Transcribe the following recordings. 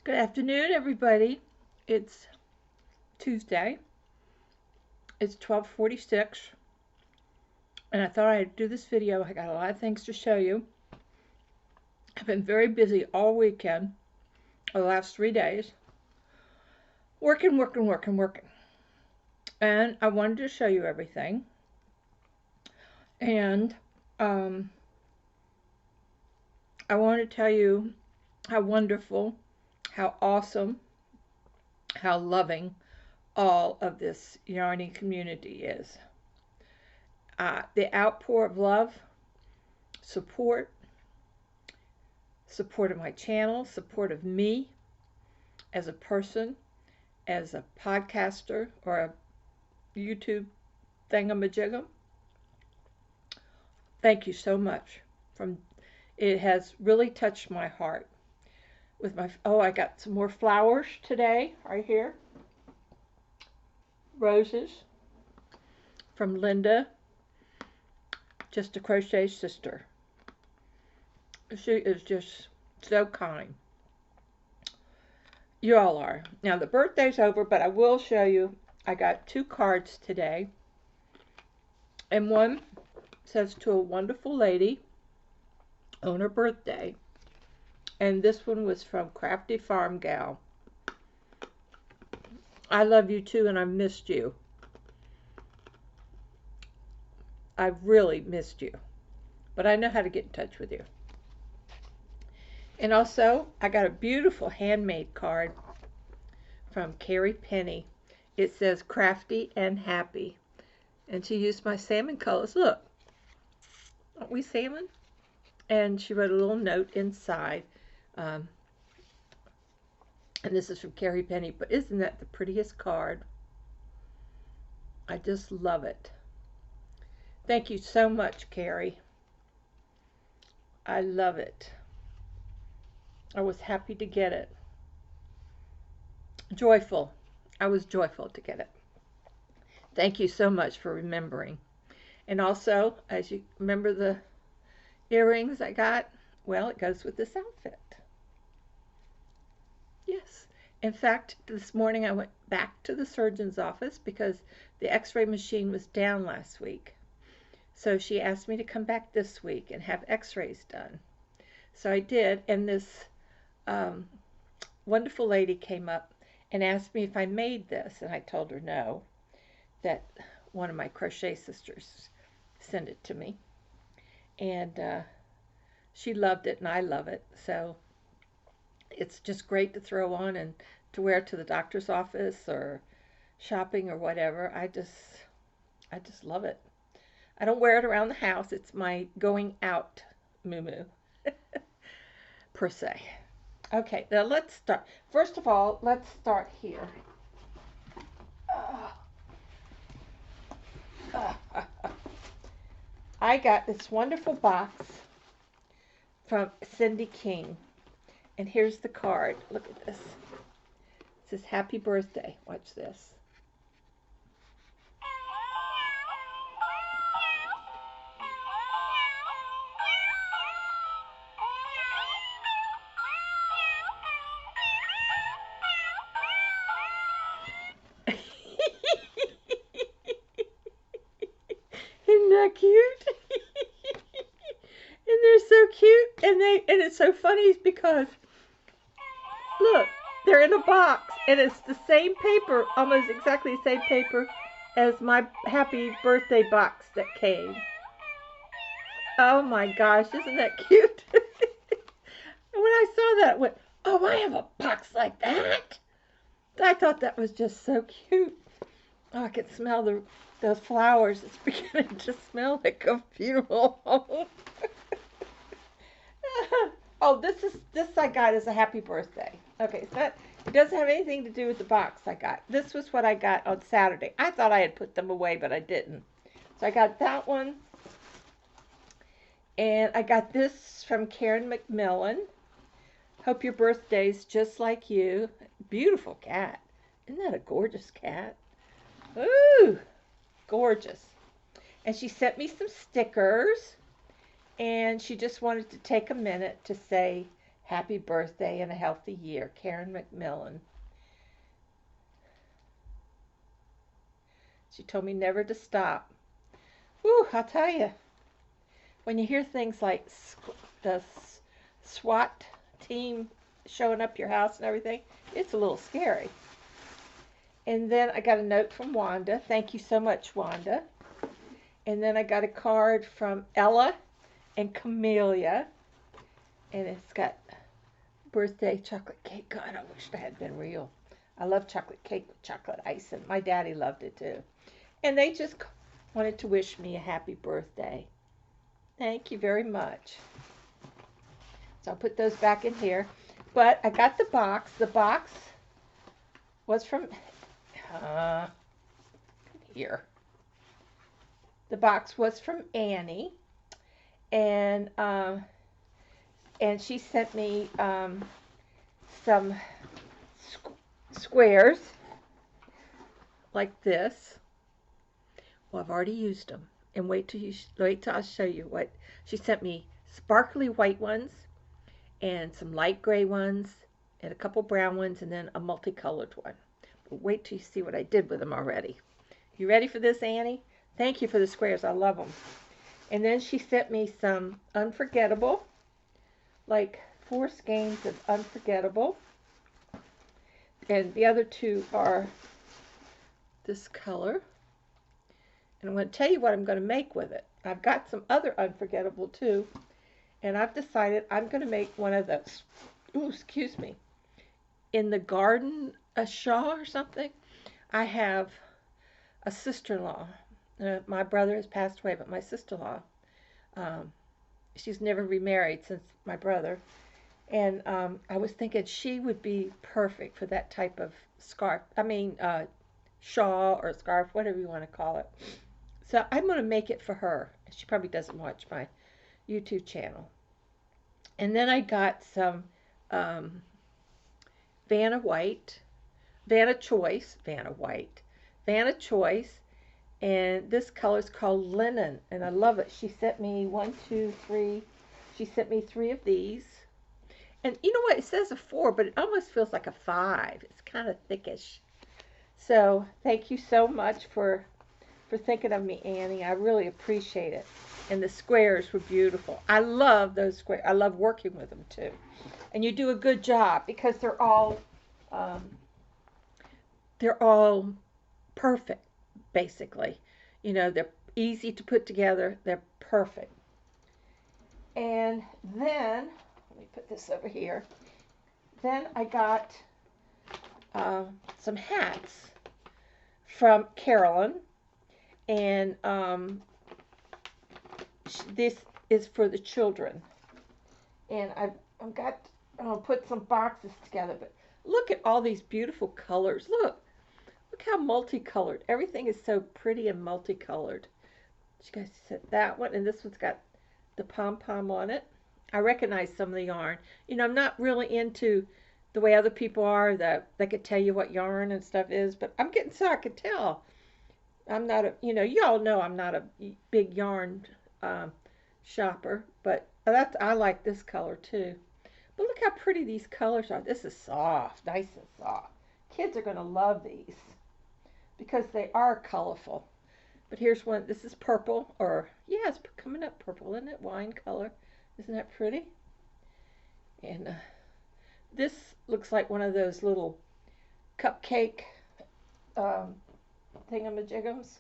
Good afternoon, everybody. It's Tuesday. It's 12:46, and I thought I'd do this video. I got a lot of things to show you. I've been very busy all weekend, or the last 3 days, working. And I wanted to show you everything. And I want to tell you how wonderful, how awesome, how loving all of this yarning community is. The outpour of love, support of my channel, support of me as a person, as a podcaster or a YouTube thingamajigam. Thank you so much. It has really touched my heart. I got some more flowers today, right here. Roses from Linda, just a crochet sister. She is just so kind. You all are. Now the birthday's over, but I will show you. I got 2 cards today. And one says to a wonderful lady on her birthday. And this one was from Crafty Farm Gal. I love you too, and I missed you. I've really missed you. But I know how to get in touch with you. And also, I got a beautiful handmade card from Carrie Penny. It says crafty and happy. And she used my salmon colors. Look, aren't we salmon? And she wrote a little note inside. And this is from Carrie Penny. But isn't that the prettiest card? I just love it. Thank you so much, Carrie. I love it. I was happy to get it. Joyful. I was joyful to get it. Thank you so much for remembering. And also, as you remember the earrings I got, well, it goes with this outfit. Yes. In fact, this morning I went back to the surgeon's office because the x-ray machine was down last week. So she asked me to come back this week and have x-rays done. So I did, and this wonderful lady came up and asked me if I made this, and I told her no, that one of my crochet sisters sent it to me. And she loved it, and I love it. So it's just great to throw on and to wear to the doctor's office or shopping or whatever. I just love it. I don't wear it around the house. It's my going out muumuu, per se. Okay, now let's start. First of all, let's start here. I got this wonderful box from Cindy King. And here's the card. Look at this. It says, happy birthday. Watch this. Isn't that cute? And they're so cute. And it's so funny because look, they're in a box, and it's the same paper, almost exactly the same paper as my happy birthday box that came. Oh my gosh, isn't that cute? And when I saw that, I went, oh, I have a box like that. I thought that was just so cute. Oh, I can smell those flowers. It's beginning to smell like a funeral home. Oh, this I got as a happy birthday. Okay, so it doesn't have anything to do with the box I got. This was what I got on Saturday. I thought I had put them away, but I didn't. So I got that one. And I got this from Karen McMillan. Hope your birthday's just like you. Beautiful cat. Isn't that a gorgeous cat? Ooh, gorgeous. And she sent me some stickers. And she just wanted to take a minute to say Happy birthday and a healthy year, Karen McMillan. She told me never to stop. Whew, I'll tell you, when you hear things like the SWAT team showing up your house and everything, it's a little scary. And then I got a note from Wanda. Thank you so much, Wanda. And then I got a card from Ella and Camellia. And it's got birthday chocolate cake. God, I wish that had been real. I love chocolate cake with chocolate icing. My daddy loved it too. And they just wanted to wish me a happy birthday. Thank you very much. So I'll put those back in here. But I got the box. The box was from here. The box was from Annie, and she sent me some squares like this. Well, I've already used them, and wait till I'll show you what she sent me. Sparkly white ones, and some light gray ones, and a couple brown ones, and then a multicolored one. But wait till you see what I did with them already. You ready for this, Annie? Thank you for the squares. I love them. And then she sent me some Unforgettable, like 4 skeins of Unforgettable. And the other 2 are this color. And I'm going to tell you what I'm going to make with it. I've got some other Unforgettable too. And I've decided I'm going to make one of those. Ooh, excuse me. In the garden, a shawl or something. I have a sister-in-law. My brother has passed away, but my sister-in-law, she's never remarried since my brother. And I was thinking she would be perfect for that type of scarf. Shawl or scarf, whatever you want to call it. So I'm going to make it for her. She probably doesn't watch my YouTube channel. And then I got some Vanna Choice, and this color is called Linen, and I love it. She sent me 1, 2, 3. She sent me 3 of these. And you know what? It says a 4, but it almost feels like a 5. It's kind of thickish. So thank you so much for thinking of me, Annie. I really appreciate it. And the squares were beautiful. I love those squares. I love working with them too. And you do a good job because they're all perfect, basically. You know, they're easy to put together. They're perfect. And then, let me put this over here. Then I got some hats from Carolyn. And this is for the children. And I'm going to put some boxes together. But look at all these beautiful colors. Look how multicolored. Everything is so pretty and multicolored. You guys see that one, and this one's got the pom-pom on it. I recognize some of the yarn. You know, I'm not really into the way other people are, that they could tell you what yarn and stuff is, but I'm getting so I could tell. I'm not y'all know I'm not a big yarn shopper, but I like this color too. But look how pretty these colors are. This is soft, nice and soft. Kids are going to love these because they are colorful. But here's one. This is purple, or yeah, it's coming up purple, isn't it? Wine color. Isn't that pretty? And this looks like one of those little cupcake thingamajiggums.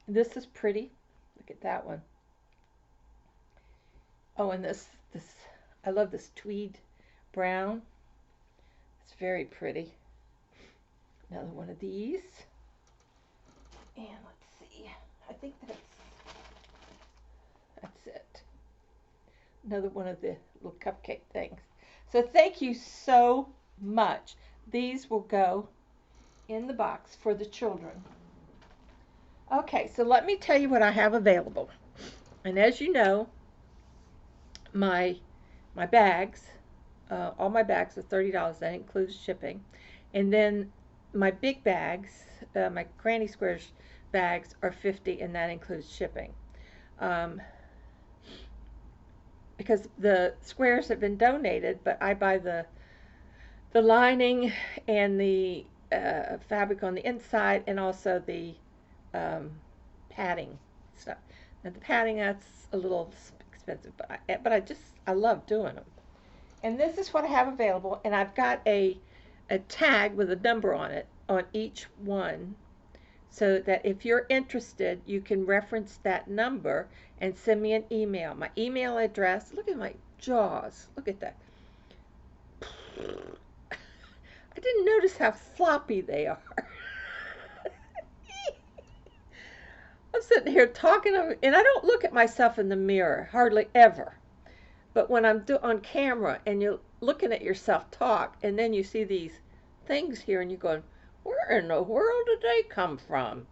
And this is pretty. Look at that one. Oh, and this I love this tweed brown. It's very pretty. Another one of these. And let's see. I think that's it. Another one of the little cupcake things. So thank you so much. These will go in the box for the children. Okay, so let me tell you what I have available. And as you know, my bags, all my bags are $30. That includes shipping. And then my big bags, my Granny Squares bags are $50, and that includes shipping. because the squares have been donated, but I buy the lining and the fabric on the inside, and also the um, padding stuff. And the padding, that's a little expensive, but I love doing them. And this is what I have available, and I've got a tag with a number on it on each one, so that if you're interested, you can reference that number and send me an email. My email address, look at my jaws, look at that. I didn't notice how floppy they are. I'm sitting here talking, and I don't look at myself in the mirror, hardly ever. But when I'm on camera and you're looking at yourself talk, and then you see these things here, and you're going, where in the world did they come from?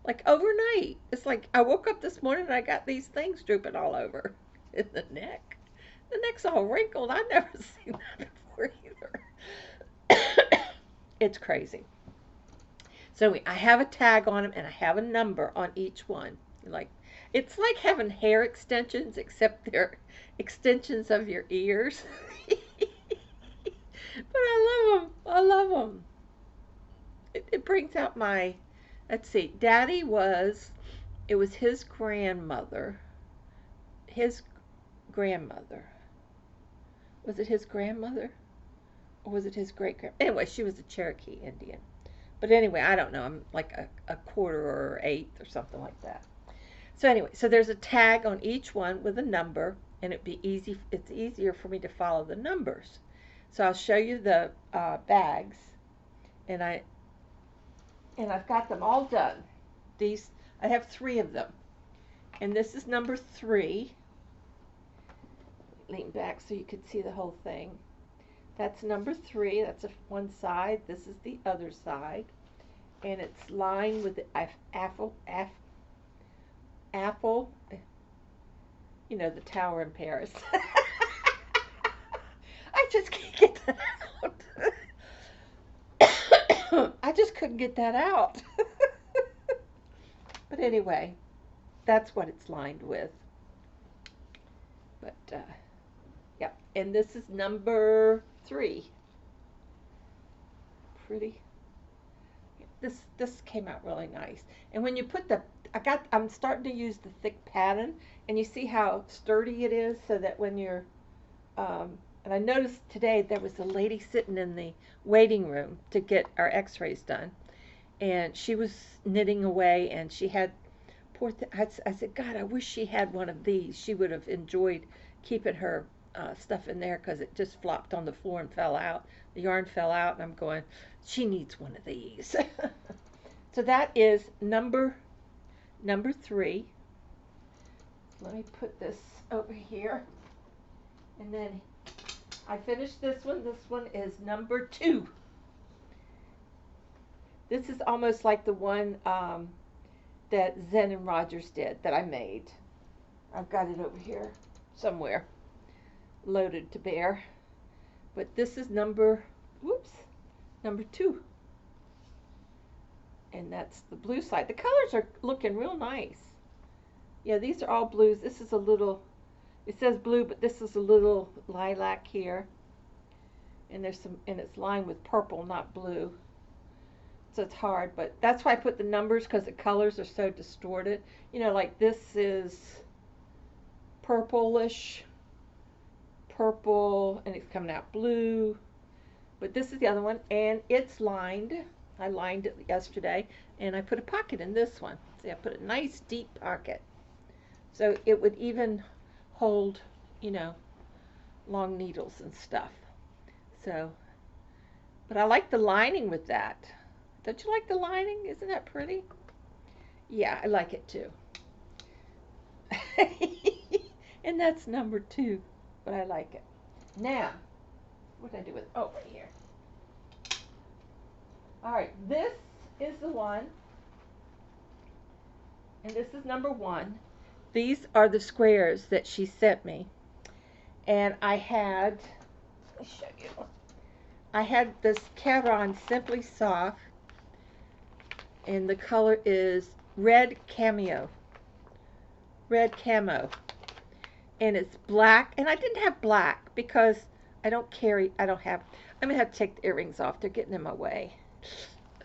Like overnight. It's like I woke up this morning and I got these things drooping all over in the neck. The neck's all wrinkled. I've never seen that before either. It's crazy. So I have a tag on them, and I have a number on each one. Like, it's like having hair extensions, except they're extensions of your ears. But I love them. I love them. It brings out my, let's see, it was his grandmother. His grandmother. Was it his grandmother? Or was it his great-grandmother? Anyway, she was a Cherokee Indian. But anyway, I don't know. I'm like a quarter or eighth or something like that. So anyway, so there's a tag on each one with a number, and it's easier for me to follow the numbers. So I'll show you the bags, and I've got them all done. I have 3 of them, and this is number 3. Lean back so you can see the whole thing. That's number 3. That's one side. This is the other side, and it's lined with the apple. You know, the tower in Paris. I just can't get that out. I just couldn't get that out. But anyway, that's what it's lined with. But yeah, and this is number 3. Pretty. This came out really nice. And when you put I'm starting to use the thick pattern, and you see how sturdy it is, so that when you're and I noticed today there was a lady sitting in the waiting room to get our x-rays done, and she was knitting away, and she had I said, God, I wish she had one of these. She would have enjoyed keeping her stuff in there, because it just flopped on the floor and fell out. The yarn fell out, and I'm going, she needs one of these. So that is number 3. Let me put this over here, and then I finished this one. This one is number 2. This is almost like the one that Zen and Rogers did that I made. I've got it over here somewhere, loaded to bear. But this is number 2. And that's the blue side. The colors are looking real nice. Yeah, these are all blues. This is a little, it says blue, but this is a little lilac here. And and it's lined with purple, not blue. So it's hard, but that's why I put the numbers, because the colors are so distorted. You know, like this is purplish, purple, and it's coming out blue. But this is the other one, and it's lined. I lined it yesterday, and I put a pocket in this one. See, I put a nice deep pocket, so it would even hold, you know, long needles and stuff. So, but I like the lining with that. Don't you like the lining? Isn't that pretty? Yeah, I like it too. And that's number 2, but I like it. Now, what did I do with it? Oh, right here. All right, this is the one, and this is number 1. These are the squares that she sent me, and I had, let me show you. I had this Caron Simply Soft, and the color is red camo. and it's black. And I didn't have black because I don't carry, I don't have, I'm going to have to take the earrings off. They're getting in my way.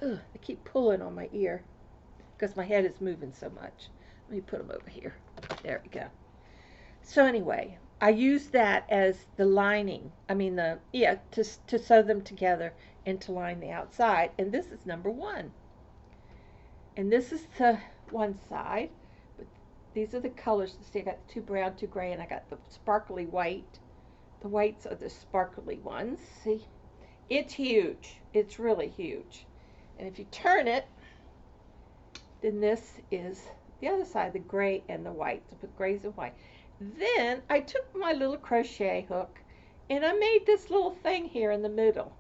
Ugh, they keep pulling on my ear because my head is moving so much. Let me put them over here. There we go. So anyway, I use that as the lining. I mean to sew them together and to line the outside. And this is number one. And this is the one side. But these are the colors. See, I got two brown, two gray, and I got the sparkly white. The whites are the sparkly ones. See, it's huge. It's really huge. And if you turn it, then this is the other side, the gray and the white. So put grays and white. Then I took my little crochet hook and I made this little thing here in the middle.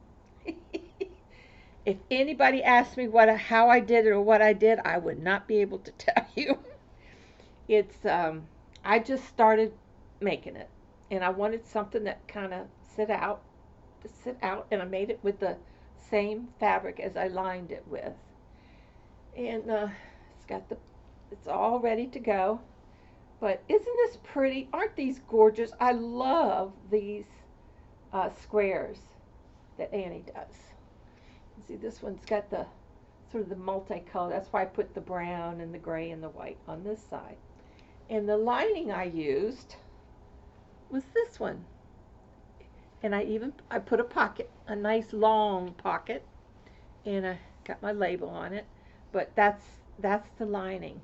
If anybody asked me how I did it or what I did, I would not be able to tell you. It's I just started making it, and I wanted something that kind of sit out, and I made it with the same fabric as I lined it with, and it's all ready to go. But isn't this pretty? Aren't these gorgeous? I love these squares that Annie does. See, this one's got the sort of the multicolor. That's why I put the brown and the gray and the white on this side. And the lining I used was this one. And I put a pocket, a nice long pocket, and I got my label on it. But that's the lining.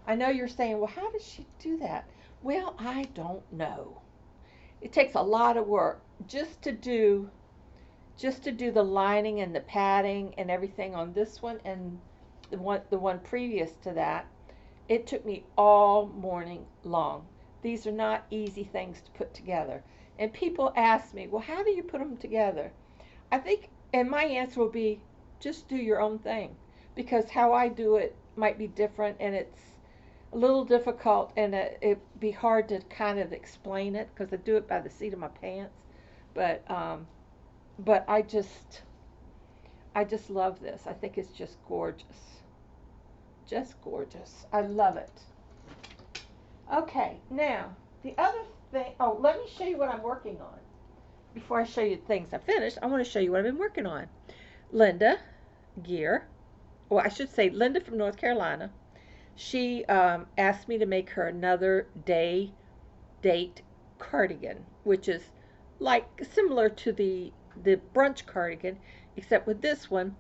I know you're saying, well, how does she do that? Well, I don't know. It takes a lot of work just to do the lining and the padding and everything on this one and the one previous to that. It took me all morning long. These are not easy things to put together. And people ask me, well, how do you put them together? I think, and my answer will be, just do your own thing. Because how I do it might be different, and it's a little difficult, and it'd be hard to kind of explain it because I do it by the seat of my pants. But I just love this. I think it's just gorgeous. Just gorgeous. I love it. Okay, now the other thing, let me show you what I'm working on. Before I show you the things I finished, I want to show you what I've been working on. Linda Gear, well, I should say Linda from North Carolina, she asked me to make her another date cardigan, which is like similar to the brunch cardigan, except with this one,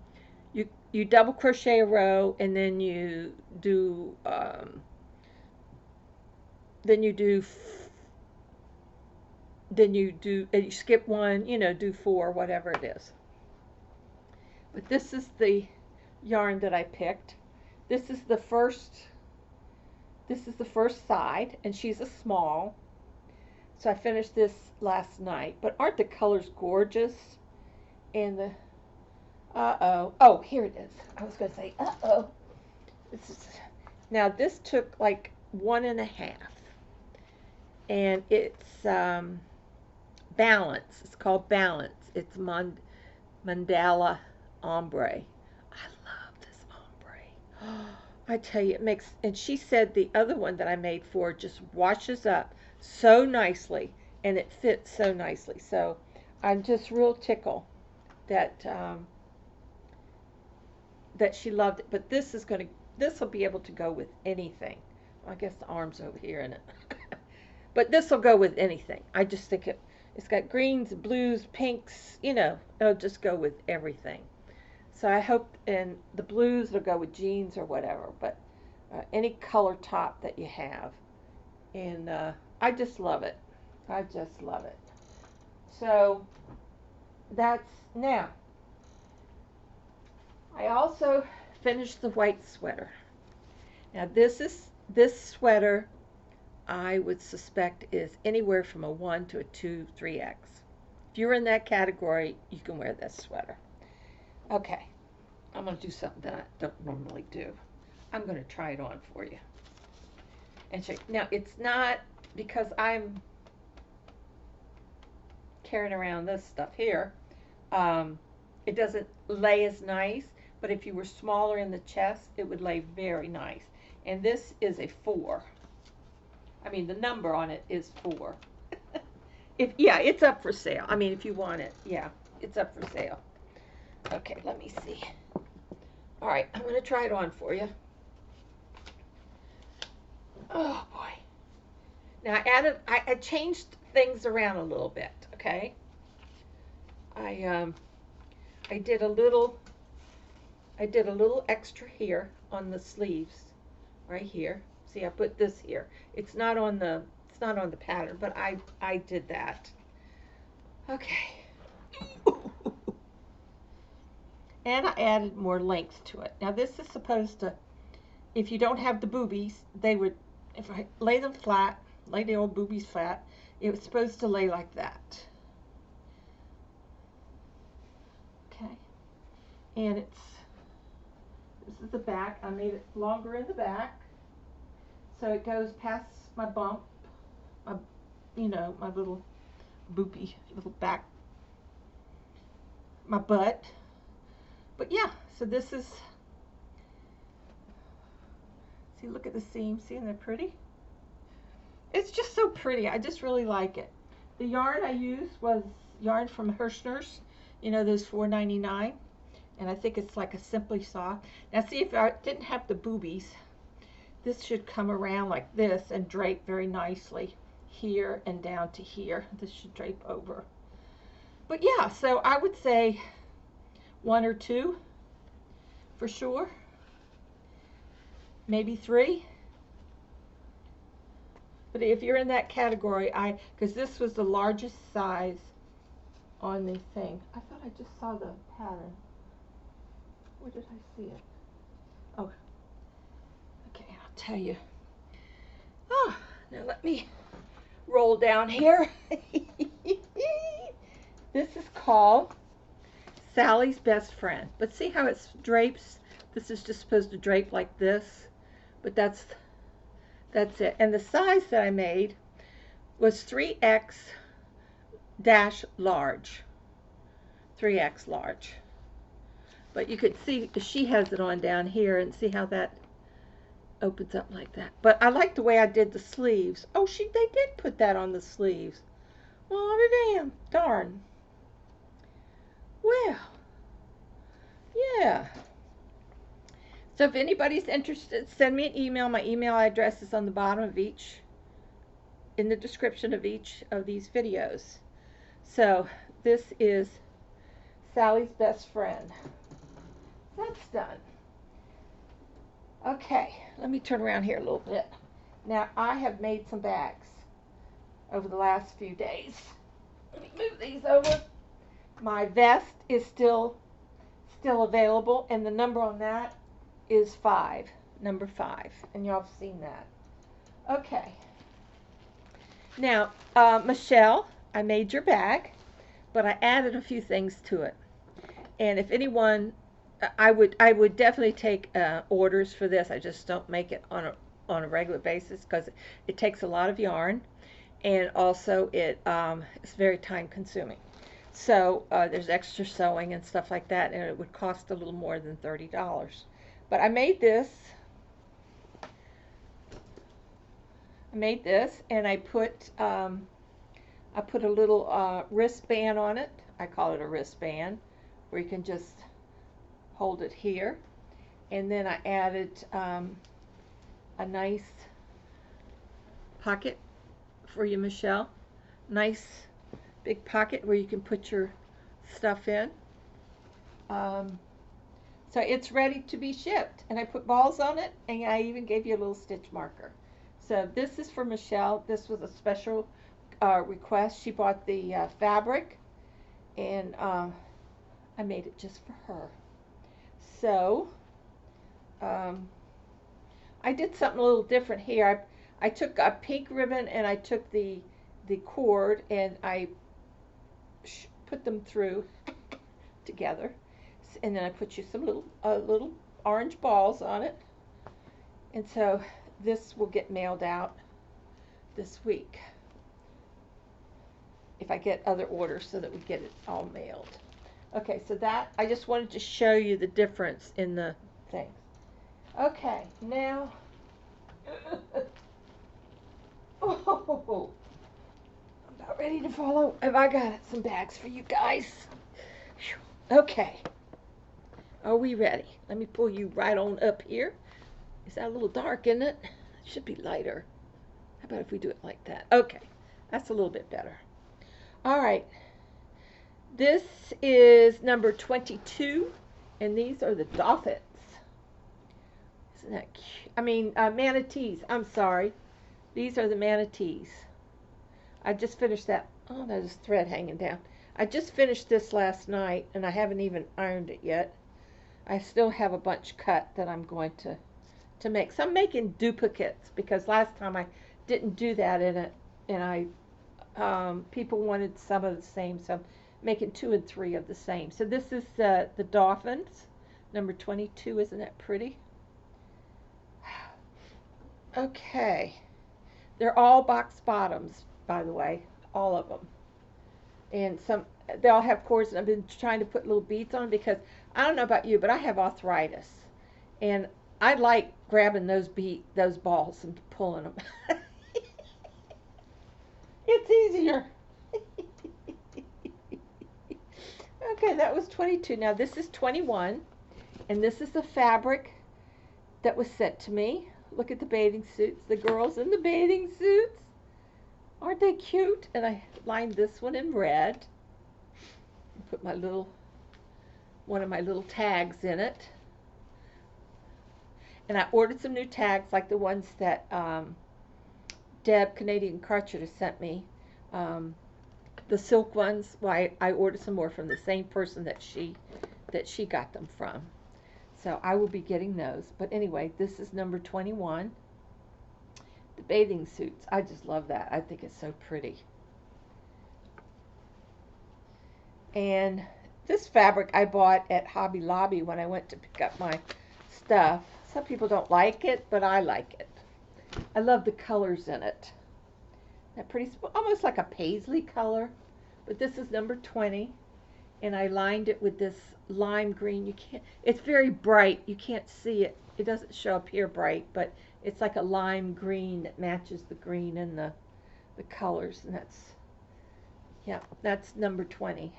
you double crochet a row, and then you do and you skip one, do 4, whatever it is. But this is the yarn that I picked. This is the first side, and she's a small. So I finished this last night. But aren't the colors gorgeous? And the oh, here it is. I was going to say now this took like 1.5, and it's Balance. It's called Balance. It's mandala ombre. I love this ombre. I tell you, it makes, and she said the other one that I made for her just washes up so nicely, and it fits so nicely. So I'm just real tickled that she loved it. But this will be able to go with anything. Well, I guess the arm's over here in it. But this will go with anything. I just think it's got greens, blues, pinks, it'll just go with everything. So I hope, and the blues will go with jeans or whatever, but any color top that you have. And I just love it. I just love it. So that's, now, I also finished the white sweater. Now this sweater, I would suspect, is anywhere from a 1 to a 2, 3X. If you're in that category, you can wear this sweater. Okay, I'm going to do something that I don't normally do. I'm going to try it on for you. And show you. Now, it's not, because I'm carrying around this stuff here, it doesn't lay as nice, but if you were smaller in the chest, it would lay very nice. And this is a 4. I mean, the number on it is 4. Yeah, it's up for sale. I mean, if you want it, yeah, it's up for sale. Okay, let me see. All right, I'm going to try it on for you. Oh, boy. Now, I changed things around a little bit, okay? I did a little extra here on the sleeves, right here. See, I put this here. It's not on the pattern, but I did that. Okay. And I added more length to it. Now this is supposed to, if you don't have the boobies, they would, if I lay them flat, lay the old boobies flat, it was supposed to lay like that. Okay. And this is the back. I made it longer in the back. So it goes past my bump, my little boopy, little back, my butt. But yeah, so this is, see, look at the seams. See, isn't that pretty? It's just so pretty. I just really like it. The yarn I used was yarn from Hirschner's, those $4.99. And I think it's like a Simply Soft. Now see, if I didn't have the boobies, this should come around like this and drape very nicely here and down to here. This should drape over. But yeah, so I would say 1 or 2 for sure. Maybe 3. But if you're in that category, because this was the largest size on the thing. I thought I just saw the pattern. Where did I see it? Oh, okay, I'll tell you. Oh, now let me roll down here. This is called Sally's Best Friend. But see how it drapes? This is just supposed to drape like this, but that's it. And the size that I made was 3X-large. 3X large. But you could see she has it on down here, and see how that opens up like that. But I like the way I did the sleeves. Oh, they did put that on the sleeves. Well, damn, darn. Well, yeah. So if anybody's interested, send me an email. My email address is on the bottom of in the description of each of these videos. So this is Sally's Best Friend. That's done. Okay, let me turn around here a little bit. Now, I have made some bags over the last few days. Let me move these over. My vest is still available, and the number on that is 5, number 5, and y'all have seen that. Okay. Now, Michelle, I made your bag, but I added a few things to it. And if anyone, I would definitely take orders for this. I just don't make it on a regular basis because it takes a lot of yarn, and also it's very time consuming. So there's extra sewing and stuff like that, and it would cost a little more than $30. But I made this. And I put a little wristband on it. I call it a wristband, where you can just hold it here. And then I added a nice pocket for you, Michelle. Nice big pocket where you can put your stuff in. So it's ready to be shipped. And I put balls on it, and I even gave you a little stitch marker. So this is for Michelle. This was a special request. She bought the fabric, and I made it just for her. So I did something a little different here. I took a pink ribbon, and I took the cord, and I put them through together, and then I put you some little orange balls on it. And so this will get mailed out this week, if I get other orders, so that we get it all mailed. Okay, so that, I just wanted to show you the difference in the things. Okay, now, Oh, I'm about ready to follow. Have I got some bags for you guys? Okay. Are we ready? Let me pull you right on up here. Is that a little dark, isn't it? It should be lighter. How about if we do it like that? Okay. That's a little bit better. All right. This is number 22, and these are the dolphins. Isn't that cute? I mean, manatees. I'm sorry. These are the manatees. I just finished that. Oh, there's thread hanging down. I just finished this last night, and I haven't even ironed it yet. I still have a bunch cut that I'm going to make. So I'm making duplicates because last time I didn't do that in it, and people wanted some of the same, so I'm making 2 and 3 of the same. So this is the dolphins, number 22. Isn't that pretty? Okay, they're all box bottoms, by the way, all of them, and they all have cords. And I've been trying to put little beads on because I don't know about you, but I have arthritis, and I like grabbing those balls and pulling them. It's easier. Okay, that was 22. Now this is 21, and this is the fabric that was sent to me. Look at the bathing suits, the girls in the bathing suits. Aren't they cute? And I lined this one in red. Put one of my little tags in it. And I ordered some new tags like the ones that Deb Canadian Cartridge sent me. The silk ones. Well, I ordered some more from the same person that she got them from. So I will be getting those. But anyway, this is number 21. The bathing suits. I just love that. I think it's so pretty. And this fabric I bought at Hobby Lobby when I went to pick up my stuff. Some people don't like it, but I like it. I love the colors in it. That pretty, almost like a paisley color. But this is number 20. And I lined it with this lime green. It's very bright. You can't see it. It doesn't show up here bright, but it's like a lime green that matches the green and the colors. And that's number 20.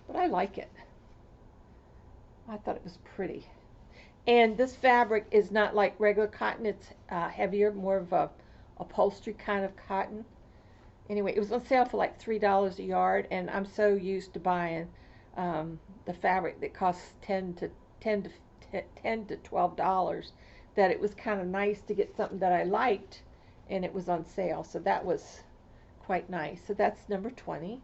But I like it. I thought it was pretty. And this fabric is not like regular cotton. It's heavier, more of a upholstery kind of cotton. Anyway, it was on sale for like $3 a yard, and I'm so used to buying the fabric that costs $10 to $12 that it was kind of nice to get something that I liked, and it was on sale. So that was quite nice. So that's number 20.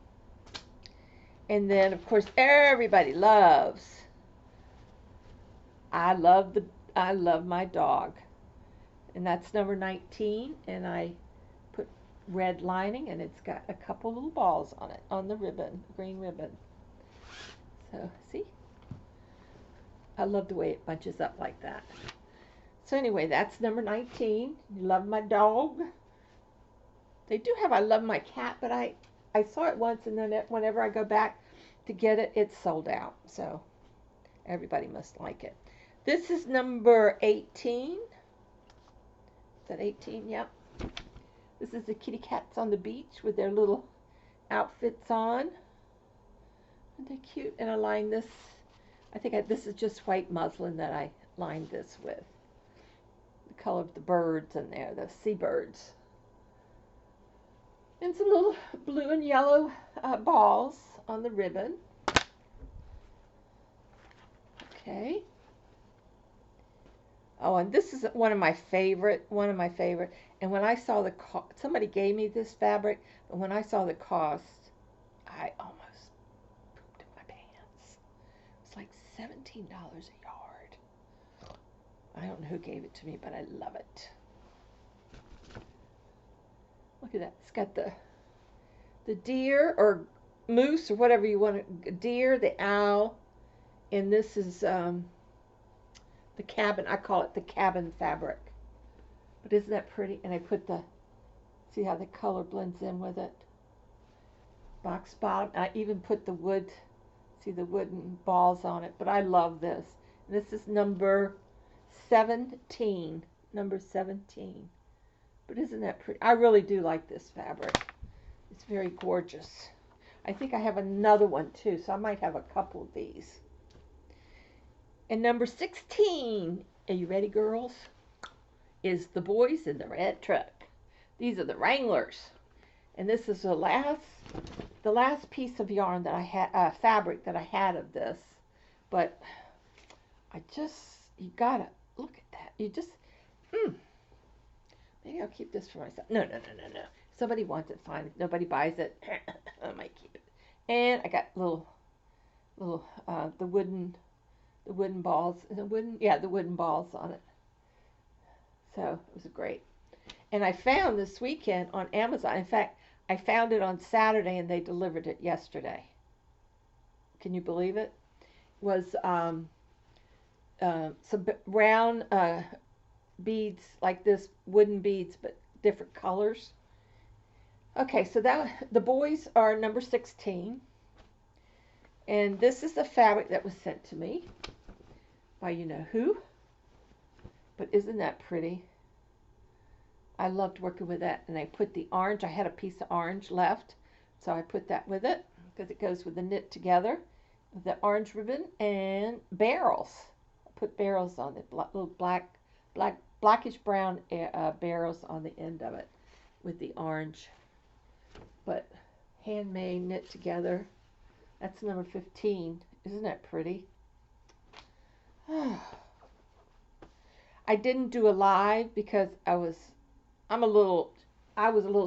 And then, of course, everybody loves. I love my dog, and that's number 19. And I put red lining, and it's got a couple little balls on it on the ribbon, green ribbon. So see, I love the way it bunches up like that. So anyway, that's number 19. Love my dog. They do have I love my cat, but I saw it once, and then whenever I go back to get it, it's sold out. So everybody must like it. This is number 18. Is that 18? Yep. This is the kitty cats on the beach with their little outfits on. Aren't they cute? And I lined this. I think this is just white muslin that I lined this with. The color of the birds in there, the seabirds. And some little blue and yellow balls on the ribbon. Okay. Oh, and this is one of my favorite. And when I saw the cost, somebody gave me this fabric, but when I saw the cost, I almost pooped in my pants. It's like $17 a yard. I don't know who gave it to me, but I love it. Look at that. It's got the deer or moose or whatever you want. Deer, the owl, and this is the cabin. I call it the cabin fabric. But isn't that pretty? And I put see how the color blends in with it. Box bottom. I even put the wood, see the wooden balls on it. But I love this. And this is number 17. Number 17. But isn't that pretty? I really do like this fabric. It's very gorgeous. I think I have another one too, so I might have a couple of these. And number 16, are you ready, girls? Is the boys in the red truck. These are the Wranglers. And this is the last piece of yarn that I had, fabric that I had of this. But you gotta look at that. You just, maybe I'll keep this for myself. No. If somebody wants it, fine. If nobody buys it, I might keep it. And I got little, the wooden balls, the wooden balls on it. So it was great. And I found this weekend on Amazon. In fact, I found it on Saturday and they delivered it yesterday. Can you believe it? It was some round beads like this, wooden beads, but different colors. Okay, so the boys are number 16. And this is the fabric that was sent to me by you know who. But isn't that pretty? I loved working with that. And I put the orange. I had a piece of orange left, so I put that with it because it goes with the knit together. The orange ribbon and barrels. I put barrels on it, little blackish brown barrels on the end of it with the orange. But handmade, knit together. That's number 15. Isn't that pretty? I didn't do a live because I was a little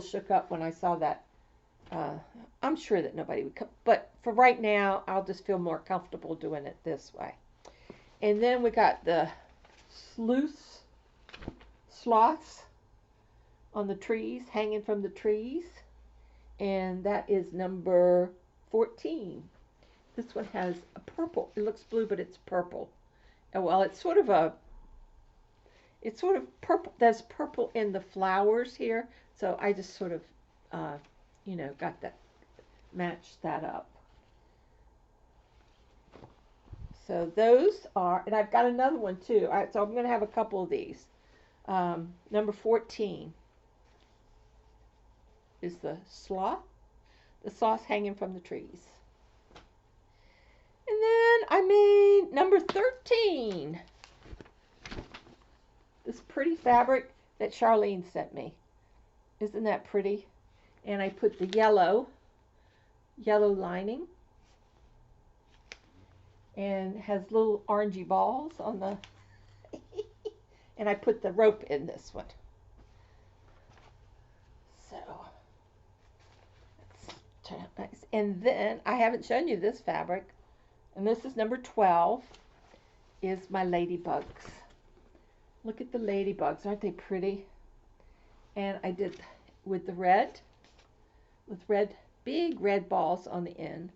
shook up when I saw that. I'm sure that nobody would come, but for right now, I'll just feel more comfortable doing it this way. And then we got the sloths on the trees, hanging from the trees, and that is number 14. This one has a purple. It looks blue, but it's purple. And well, it's sort of purple. There's purple in the flowers here, so I just sort of, got that, matched that up. So those are, and I've got another one too. So I'm going to have a couple of these. Number 14 is the sloth hanging from the trees. And then I made number 13. This pretty fabric that Charlene sent me. Isn't that pretty? And I put the yellow lining. And has little orangey balls on the and I put the rope in this one. So let's turn it nice. And then I haven't shown you this fabric, and this is number 12, is my ladybugs. Look at the ladybugs, aren't they pretty? And I did with big red balls on the end.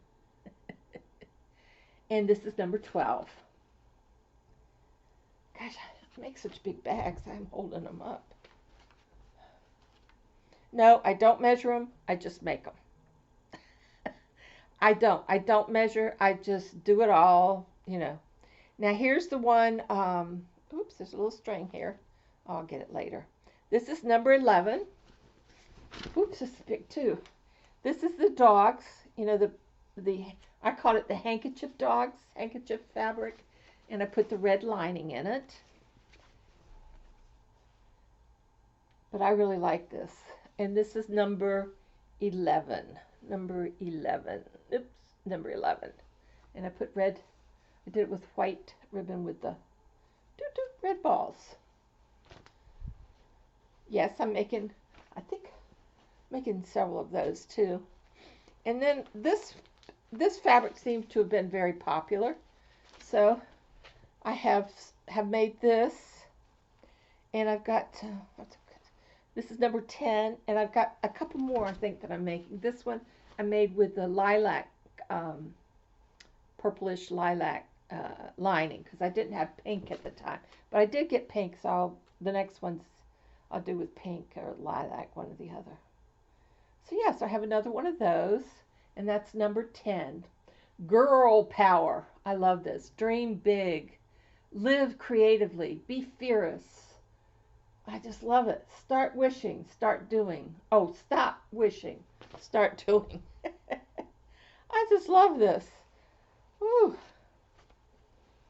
And this is number 12. Gosh, I make such big bags, I'm holding them up. No, I don't measure them, I just make them. I don't measure, I just do it all, Now here's the one, oops, there's a little string here. I'll get it later. This is number 11. Oops, this is big too. This is the dogs, I call it the handkerchief fabric, and I put the red lining in it. But I really like this. And this is number 11. Number 11. Oops, number 11. And I put red, I did it with white ribbon with the red balls. Yes, I'm making several of those too. And then this fabric seems to have been very popular, so I have made this, and I've got this is number 10, and I've got a couple more I think that I'm making. This one I made with the lilac, purplish lilac lining, because I didn't have pink at the time, but I did get pink, so the next ones I'll do with pink or lilac, one or the other. So yes, I have another one of those. And that's number 10. Girl power. I love this. Dream big. Live creatively. Be fearless. I just love it. Start wishing, start doing. Oh, stop wishing, start doing. I just love this. Whew.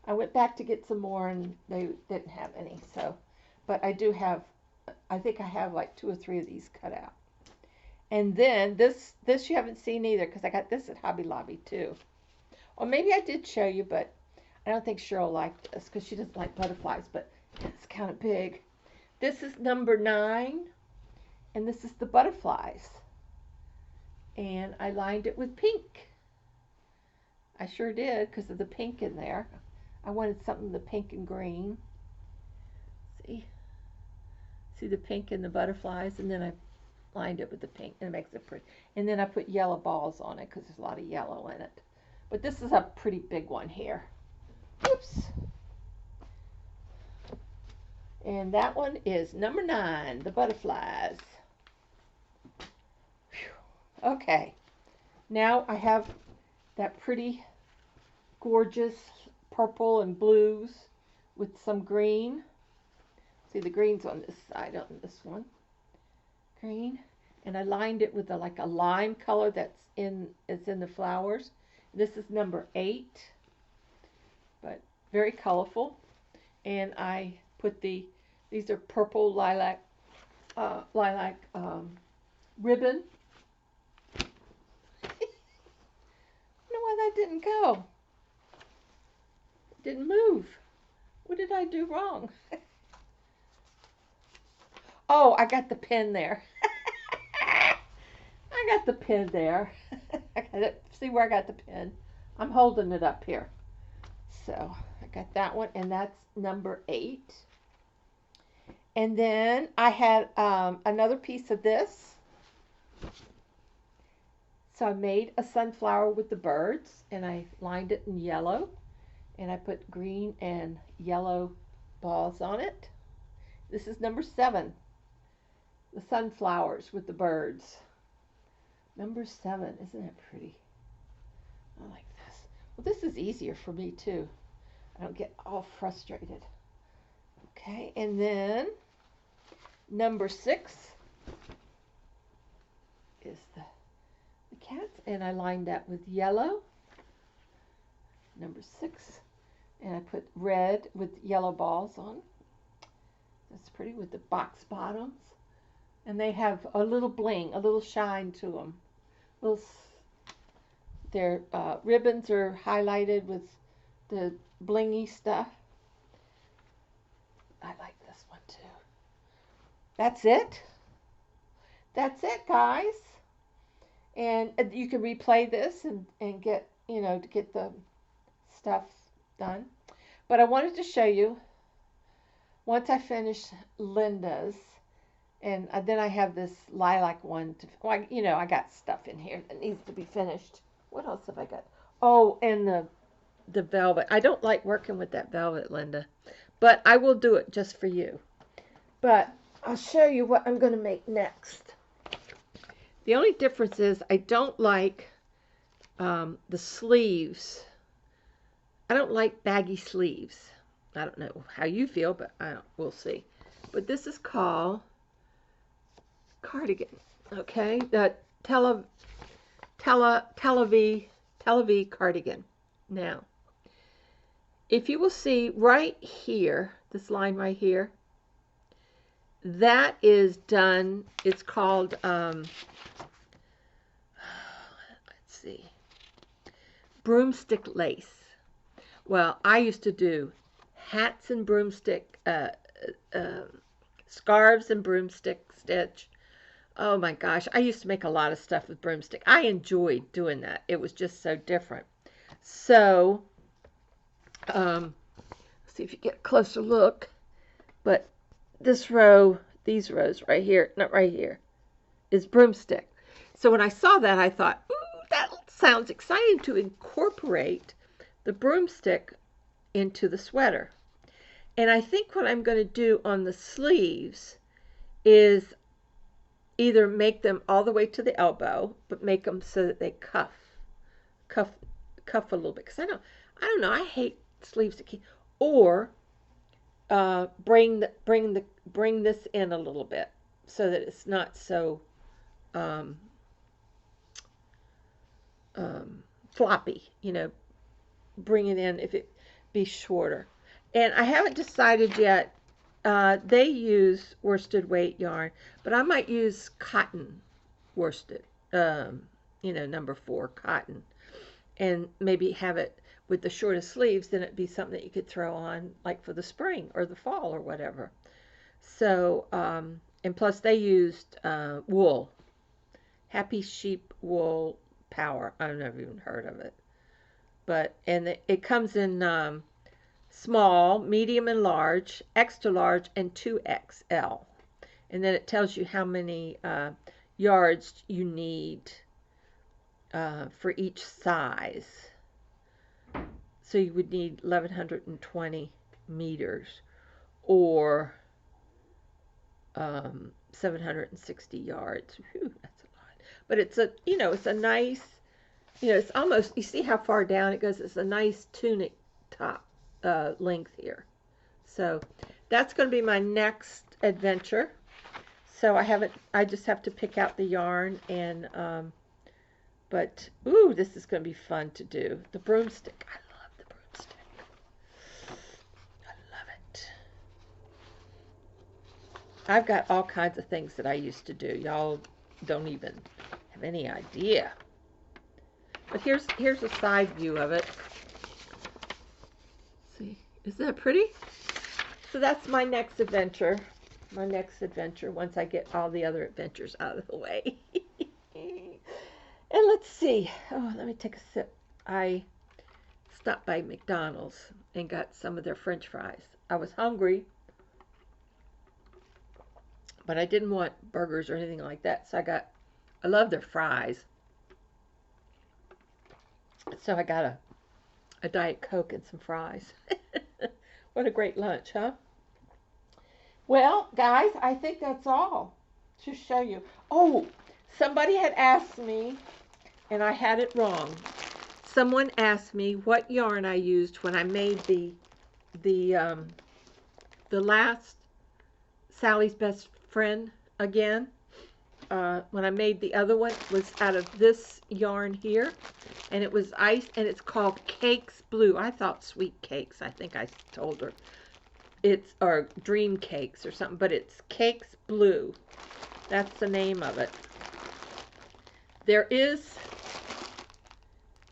I went back to get some more and they didn't have any. So, but I do have, I think I have like 2 or 3 of these cut out. And then this you haven't seen either because I got this at Hobby Lobby too. Or maybe I did show you, but I don't think Cheryl liked this because she doesn't like butterflies, but it's kind of big. This is number 9, and this is the butterflies. And I lined it with pink. I sure did because of the pink in there. I wanted something the pink and green. See the pink and the butterflies, and then I lined it with the pink, and it makes it pretty. And then I put yellow balls on it because there's a lot of yellow in it. But this is a pretty big one here. Oops. And that one is number 9, the butterflies. Whew. Okay. Now I have that pretty, gorgeous purple and blues with some green. See, the green's on this side, on this one. Green. And I lined it with like a lime color it's in the flowers. This is number 8, but very colorful. And I put these are purple lilac ribbon. I don't know why that didn't go. It didn't move. What did I do wrong? Oh, I got the pin there. I got the pin there. I got it. See where I got the pin? I'm holding it up here. So I got that one, and that's number 8. And then I had another piece of this. So I made a sunflower with the birds, and I lined it in yellow, and I put green and yellow balls on it. This is number 7. The sunflowers with the birds. Number 7, isn't that pretty? I like this. Well, this is easier for me too. I don't get all frustrated. Okay, and then number 6 is the cats, and I lined that with yellow. Number 6, and I put red with yellow balls on. That's pretty with the box bottoms. And they have a little bling, a little shine to them. Their ribbons are highlighted with the blingy stuff. I like this one too. That's it. That's it, guys. And you can replay this and get, to get the stuff done. But I wanted to show you, once I finish Linda's, and then I have this lilac one. I got stuff in here that needs to be finished. What else have I got? Oh, and the velvet. I don't like working with that velvet, Linda, but I will do it just for you. But I'll show you what I'm going to make next. The only difference is I don't like the sleeves. I don't like baggy sleeves. I don't know how you feel, but we'll see. But this is called cardigan, okay? The Tel Aviv cardigan. Now, if you will see right here, this line right here, that is done. It's called, let's see, broomstick lace. Well, I used to do hats and broomstick, scarves and broomstick stitch. Oh my gosh, I used to make a lot of stuff with broomstick. I enjoyed doing that. It was just so different. So, see if you get a closer look. But this row, these rows right here, not right here, is broomstick. So when I saw that, I thought, ooh, that sounds exciting to incorporate the broomstick into the sweater. And I think what I'm going to do on the sleeves is either make them all the way to the elbow, but make them so that they cuff a little bit. Because I don't know, I hate sleeves that keep, or bring this in a little bit so that it's not so um, floppy. Bring it in if it be shorter. And I haven't decided yet. They use worsted weight yarn, but I might use cotton worsted. Um, number 4 cotton, and maybe have it with the shortest sleeves. Then it'd be something that you could throw on like for the spring or the fall or whatever. So, and plus they used wool, Happy Sheep Wool Power. I've never even heard of it, but and it comes in small, medium, and large, extra large, and 2XL. And then it tells you how many yards you need for each size. So you would need 1120 meters or 760 yards. Whew, that's a lot. But it's a nice, it's almost, you see how far down it goes? It's a nice tunic top length here. So that's going to be my next adventure. So I just have to pick out the yarn and, but, ooh, this is going to be fun to do. The broomstick. I love the broomstick. I love it. I've got all kinds of things that I used to do. Y'all don't even have any idea. But here's a side view of it. See, isn't that pretty? So that's my next adventure. My next adventure once I get all the other adventures out of the way. And let's see. Oh, let me take a sip. I stopped by McDonald's and got some of their French fries. I was hungry, but I didn't want burgers or anything like that. So I love their fries. So I got a Diet Coke and some fries. What a great lunch, huh? Well, guys, I think that's all to show you. Oh, somebody had asked me, and I had it wrong. Someone asked me what yarn I used when I made the last Sally's Best Friend again. When I made the other one, it was out of this yarn here, and it was ice, and it's called Cakes Blue. I thought Sweet Cakes. I think I told her or Dream Cakes or something, but it's Cakes Blue. That's the name of it. There is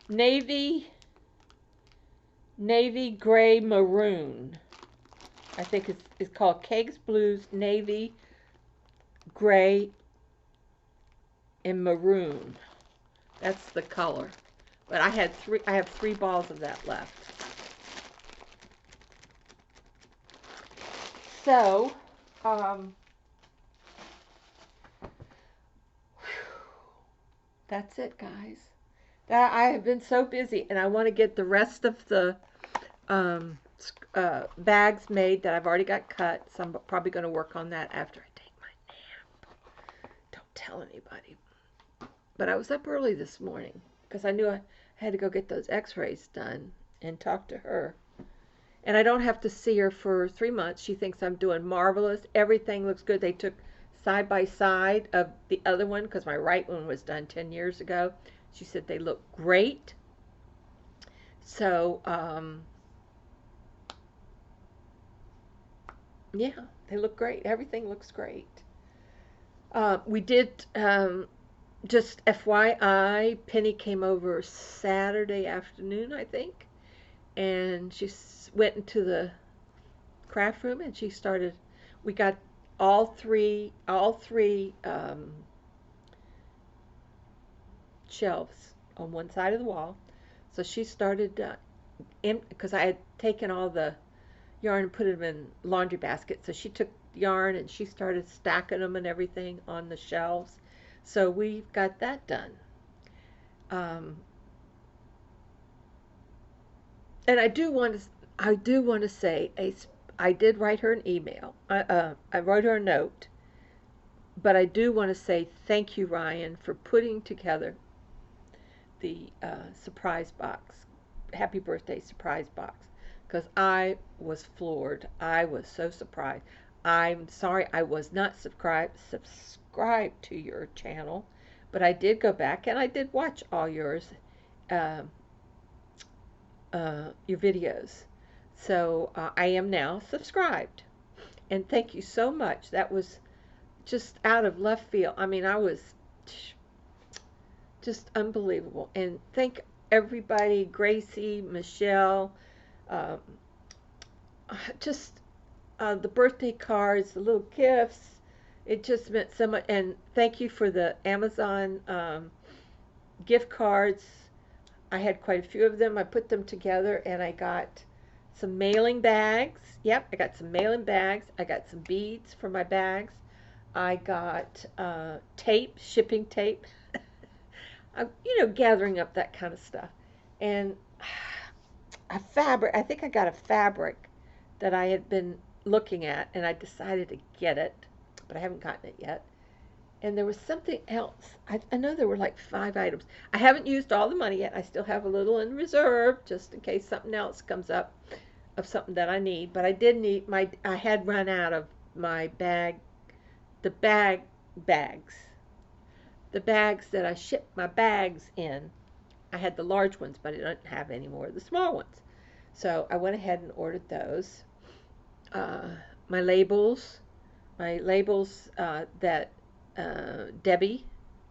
navy gray maroon. I think it's called Cakes Blues Navy Gray and Maroon. That's the color. But I have 3 balls of that left. So, that's it, guys. I have been so busy, and I want to get the rest of the bags made that I've already got cut. So I'm probably going to work on that after I take my nap. Don't tell anybody. But I was up early this morning because I knew I had to go get those x-rays done and talk to her. And I don't have to see her for 3 months. She thinks I'm doing marvelous. Everything looks good. They took side by side of the other one because my right one was done 10 years ago. She said they look great. So, yeah, they look great. Everything looks great. We did, just FYI, Penny came over Saturday afternoon, I think. And she went into the craft room and she started, we got all three shelves on one side of the wall. So she started, because I had taken all the yarn and put them in laundry baskets. So she took yarn and she started stacking them and everything on the shelves. So we've got that done. And I do want to say, I did write her an email. I wrote her a note, but I do want to say thank you, Ryan, for putting together the surprise box, happy birthday surprise box, because I was floored. I was so surprised. I'm sorry I was not subscribed to your channel, but I did go back and I did watch all uh, your videos. So I am now subscribed. And thank you so much. That was just out of left field. I mean, I was just unbelievable. And thank everybody, Gracie, Michelle, um, just the birthday cards, the little gifts. It just meant so much. And thank you for the Amazon gift cards. I had quite a few of them. I put them together and I got some mailing bags. Yep, I got some mailing bags. I got some beads for my bags. I got tape, shipping tape. I'm, gathering up that kind of stuff. And a fabric, I think I got a fabric that I had been looking at and I decided to get it, but I haven't gotten it yet. And there was something else. I know there were like 5 items. I haven't used all the money yet. I still have a little in reserve just in case something else comes up of something that I need. But I did need I had run out of my the bags. The bags that I shipped my bags in. I had the large ones, but I don't have any more of the small ones. So I went ahead and ordered those. Uh, my labels, that Debbie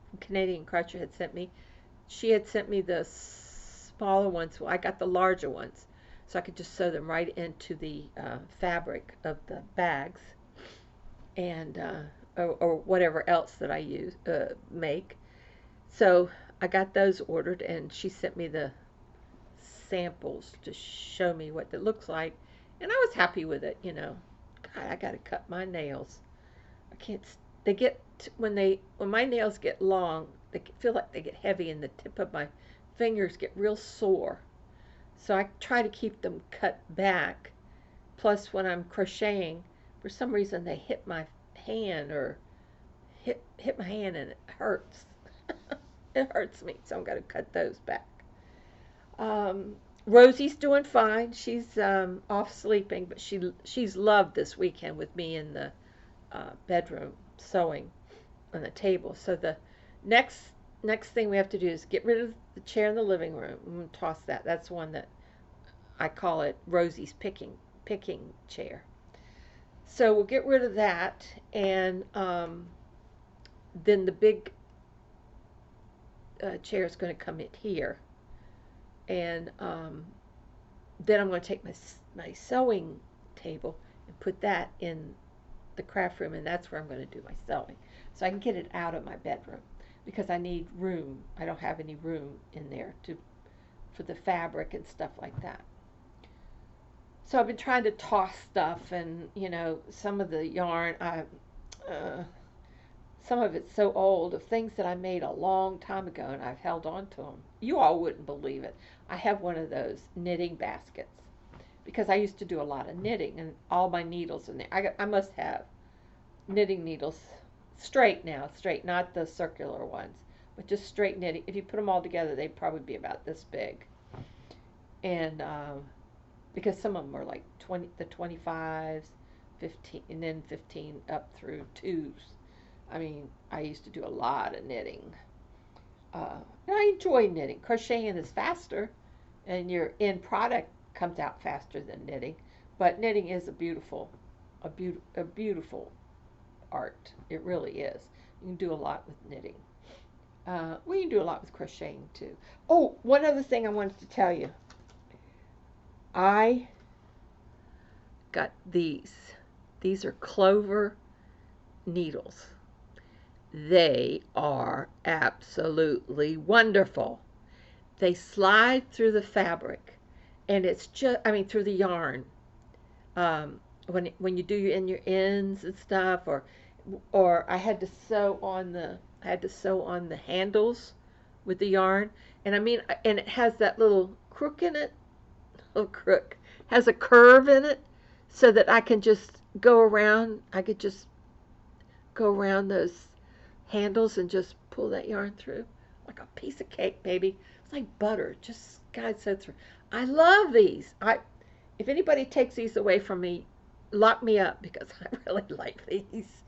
from Canadian Crutcher had sent me. She had sent me the smaller ones. Well, I got the larger ones, so I could just sew them right into the fabric of the bags, and or whatever else that I make. So I got those ordered, and she sent me the samples to show me what it looks like, and I was happy with it. God, I got to cut my nails. I can't. They get when my nails get long, they feel like they get heavy, and the tip of my fingers get real sore. So I try to keep them cut back. Plus, when I'm crocheting, for some reason they hit my hand or hit my hand, and it hurts. It hurts me, so I'm going to cut those back. Rosie's doing fine. She's off sleeping, but she's loved this weekend with me in the bedroom sewing on the table. So the next thing we have to do is get rid of the chair in the living room. I'm going to toss that. That's one that I call it Rosie's picking chair. So we'll get rid of that, and then the big chair is going to come in here, and then I'm going to take my sewing table and put that in the craft room, and that's where I'm going to do my sewing, so I can get it out of my bedroom because I need room. I don't have any room in there for the fabric and stuff like that. So I've been trying to toss stuff, and some of the yarn, some of it's so old, of things that I made a long time ago, and I've held on to them. You all wouldn't believe it. I have one of those knitting baskets because I used to do a lot of knitting, and all my needles in there. I must have knitting needles, straight, not the circular ones, but just straight knitting. If you put them all together, they'd probably be about this big. And because some of them are like 25s, 15, and then 15 up through 2s. I mean, I used to do a lot of knitting. And I enjoy knitting. Crocheting is faster, and your end product comes out faster than knitting. But knitting is a beautiful art. It really is. You can do a lot with knitting. You can do a lot with crocheting too. Oh, one other thing I wanted to tell you. I got these. These are clover needles. They are absolutely wonderful. They slide through the fabric, and it's just, through the yarn. When you do your ends and stuff, or I had to sew on the handles with the yarn, and and it has that little crook in it. Has a curve in it, so that I can just go around. I could just go around those handles and just pull that yarn through like a piece of cake, baby. It's like butter, just guides so through. I love these. if anybody takes these away from me, lock me up because I really like these.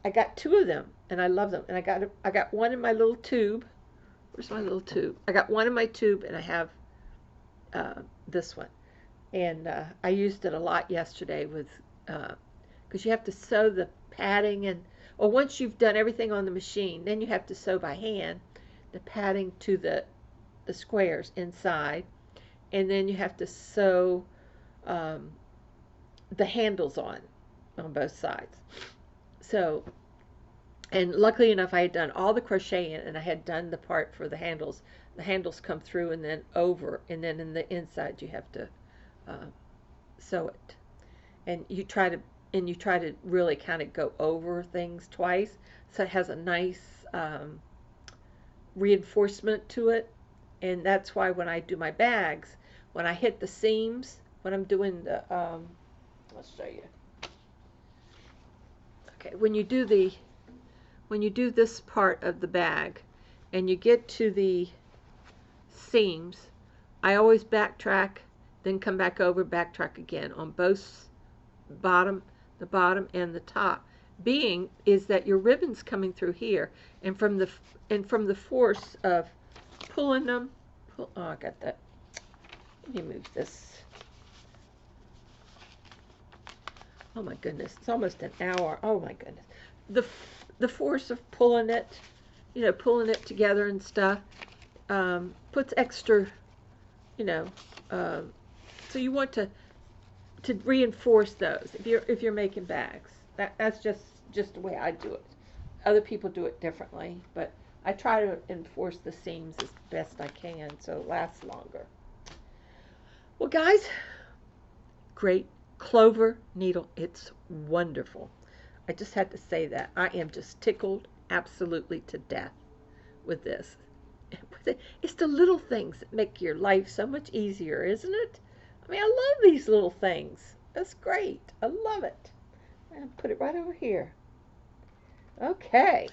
I got two of them and I love them. And I got one in my little tube. Where's my little tube? I got one in my tube and I have this one. And I used it a lot yesterday with because you have to sew the padding and well once you've done everything on the machine, then you have to sew by hand the padding to the squares inside, and then you have to sew um, the handles on both sides. So, and luckily enough, I had done all the crocheting and I had done the part for the handles. The handles come through and then over, and then in the inside you have to uh, sew it. And you try to really kind of go over things twice, so it has a nice reinforcement to it. And that's why when I do my bags, when I hit the seams, when I'm doing the, let's show you. Okay, when you do this part of the bag, and you get to the seams, I always backtrack, then come back over, backtrack again on both bottom, the bottom and the top. Being is that your ribbon's coming through here, and from the force of pulling them, oh, I got that. Let me move this. Oh my goodness, it's almost an hour. Oh my goodness, the force of pulling it, pulling it together and stuff, puts extra, you know, so you want to reinforce those if you're making bags. That's just the way I do it. Other people do it differently, but I try to enforce the seams as best I can so it lasts longer. Well, guys, great clover needle. It's wonderful. I just had to say that. I am just tickled absolutely to death with this. It's the little things that make your life so much easier, isn't it? I mean, I love these little things. That's great. I love it. And put it right over here. Okay.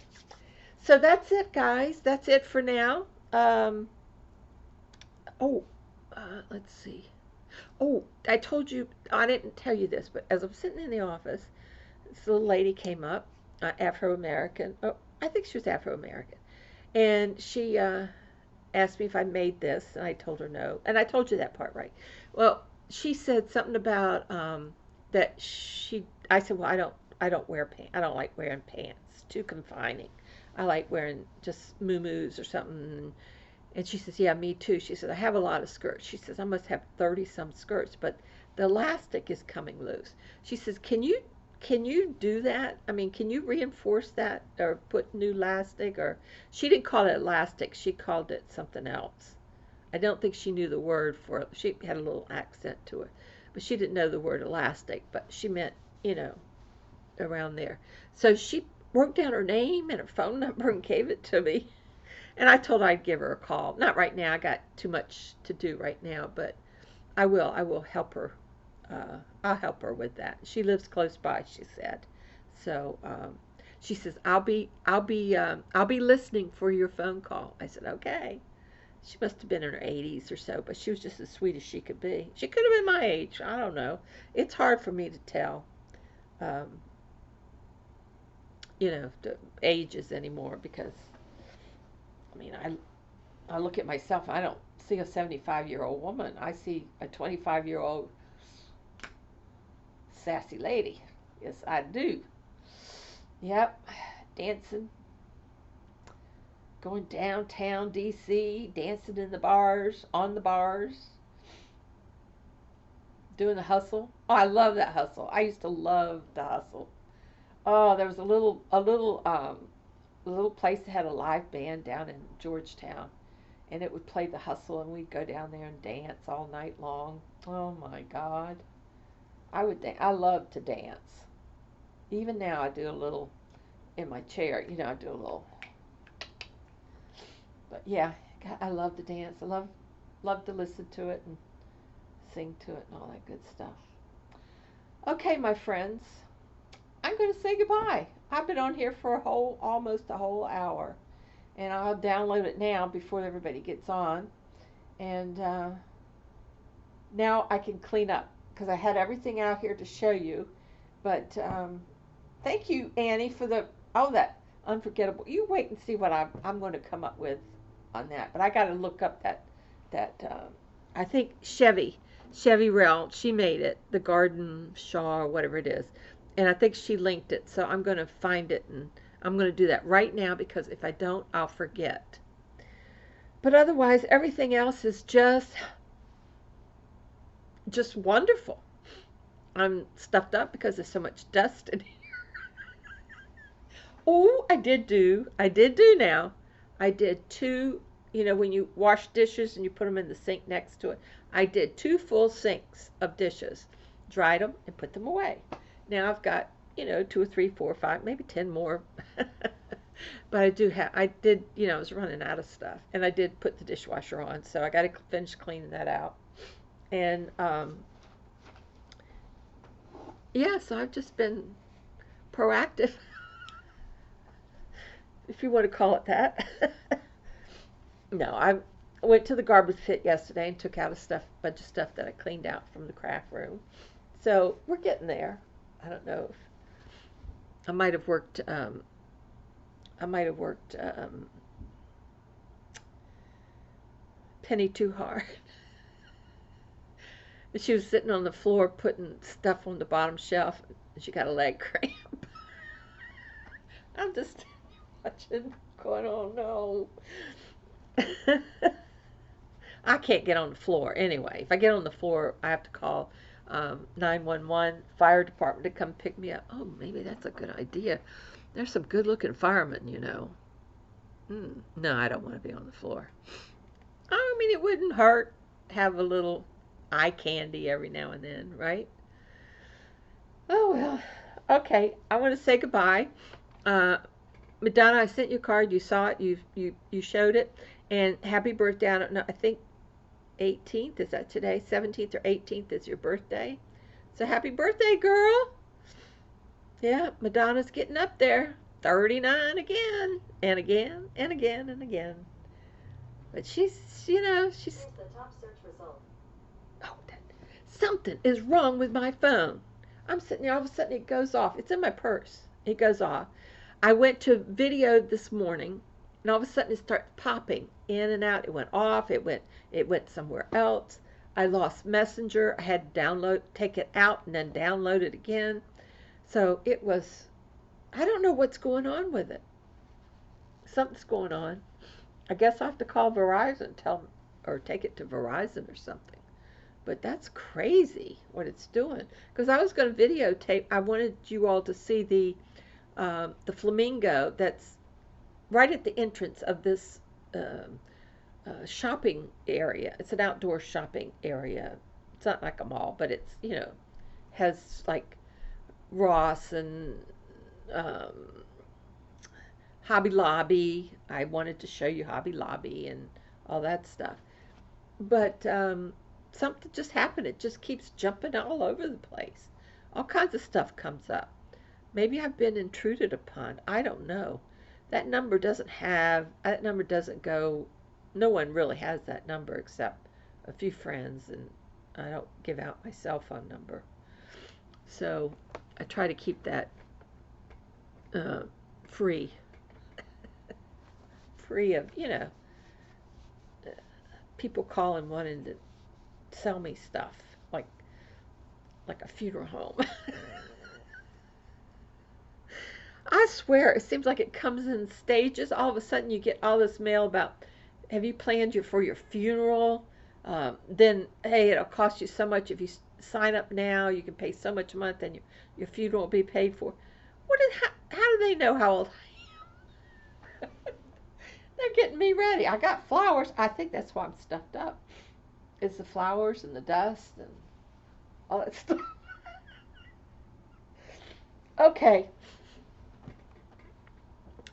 So that's it, guys. That's it for now. Let's see. Oh, I told you, I didn't tell you this, but as I'm sitting in the office, this little lady came up, Afro-American. Oh, I think she was Afro-American. And she asked me if I made this, and I told her no. And I told you that part, right? Well, she said something about I said, well, I don't wear pants. I don't like wearing pants. It's too confining. I like wearing just muumuus or something. And she says, yeah, me too. She says, I have a lot of skirts. She says, I must have 30 some skirts, but the elastic is coming loose. She says, can you do that? I mean, can you reinforce that or put new elastic? Or she didn't call it elastic. She called it something else. I don't think she knew the word for it. She had a little accent to it, but she didn't know the word elastic, but she meant, around there. So she wrote down her name and her phone number and gave it to me. And I told her I'd give her a call. Not right now. I got too much to do right now, but I will. I will help her. I'll help her with that. She lives close by, she said. So she says, I'll be listening for your phone call. I said, okay. She must have been in her 80s or so, but she was just as sweet as she could be. She could have been my age. I don't know. It's hard for me to tell, the ages anymore because, I mean, I look at myself. I don't see a 75-year-old woman. I see a 25-year-old sassy lady. Yes, I do. Yep, dancing, going downtown D.C., dancing in the bars, on the bars, doing the hustle. Oh, I love that hustle. I used to love the hustle. Oh, there was a little place that had a live band down in Georgetown, and it would play the hustle, and we'd go down there and dance all night long. Oh my God, I love to dance. Even now, I do a little in my chair. I do a little. But yeah, I love to dance. I love to listen to it and sing to it and all that good stuff. Okay, my friends, I'm going to say goodbye. I've been on here for almost a whole hour, and I'll download it now before everybody gets on. And now I can clean up because I had everything out here to show you. But thank you, Annie, for that unforgettable. You wait and see what I'm going to come up with on that. But I got to look up that I think Chevy Rell. She made it, the Garden Shaw or whatever it is, and I think she linked it. So I'm going to find it, and I'm going to do that right now, because if I don't, I'll forget. But otherwise, everything else is just wonderful. I'm stuffed up because there's so much dust in here. Oh, I did do now. I did two, when you wash dishes and you put them in the sink next to it, I did two full sinks of dishes, dried them and put them away. Now I've got, two or three, four, five, maybe 10 more. But I did, I was running out of stuff, and I did put the dishwasher on, so I got to finish cleaning that out. And, yeah, so I've just been proactive, if you want to call it that. No, I went to the garbage pit yesterday and took out bunch of stuff that I cleaned out from the craft room. So we're getting there. I don't know if I might have worked. Penny too hard. She was sitting on the floor putting stuff on the bottom shelf, and she got a leg cramp. I'm just watching, going, oh no. I can't get on the floor anyway. If I get on the floor, I have to call 911, fire department to come pick me up. Oh, maybe that's a good idea. There's some good-looking firemen. No, I don't want to be on the floor. I mean, it wouldn't hurt to have a little eye candy every now and then, right? Oh, well. Okay, I want to say goodbye. Madonna, I sent you a card. You saw it. You showed it. And happy birthday. I don't know. I think 18th, is that today? 17th or 18th is your birthday. So happy birthday, girl. Yeah, Madonna's getting up there. 39 again, and again, and again, and again. But she's. Here's the top search result. Oh, something is wrong with my phone. I'm sitting there, all of a sudden it goes off. It's in my purse. It goes off. I went to video this morning, and all of a sudden it starts popping in and out. It went off. It went somewhere else. I lost Messenger. I had to take it out, and then download it again. So it was, I don't know what's going on with it. Something's going on. I guess I have to call Verizon, or take it to Verizon or something. But that's crazy what it's doing. Because I was going to videotape. I wanted you all to see the flamingo that's right at the entrance of this shopping area. It's an outdoor shopping area. It's not like a mall, but it's, has like Ross and Hobby Lobby. I wanted to show you Hobby Lobby and all that stuff. But something just happened. It just keeps jumping all over the place. All kinds of stuff comes up. Maybe I've been intruded upon. I don't know. That number doesn't go, no one really has that number except a few friends, and I don't give out my cell phone number. So I try to keep that free. Free of, people calling wanting to sell me stuff, like a funeral home. I swear, it seems like it comes in stages. All of a sudden, you get all this mail about, have you planned for your funeral? Then, hey, it'll cost you so much if you sign up now. You can pay so much a month, and your funeral will be paid for. How do they know how old I am? They're getting me ready. I got flowers. I think that's why I'm stuffed up. It's the flowers and the dust and all that stuff. Okay.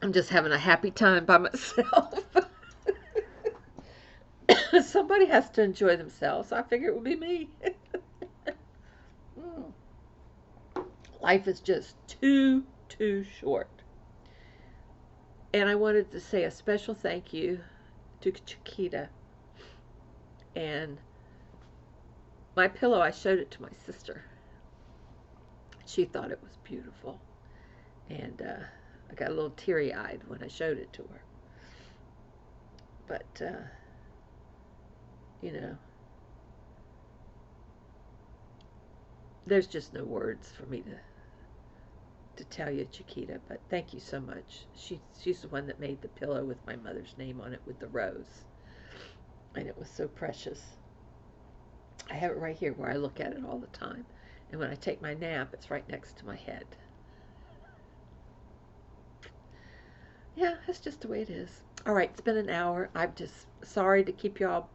I'm just having a happy time by myself. Somebody has to enjoy themselves. I figure it would be me. Life is just too short. And I wanted to say a special thank you to Chiquita and my pillow, I showed it to my sister. She thought it was beautiful. And I got a little teary-eyed when I showed it to her. But, you know, there's just no words for me to tell you, Chiquita, but thank you so much. She's the one that made the pillow with my mother's name on it with the rose. And it was so precious. I have it right here where I look at it all the time. And when I take my nap, it's right next to my head. Yeah, that's just the way it is. All right, it's been an hour. I'm just sorry to keep y'all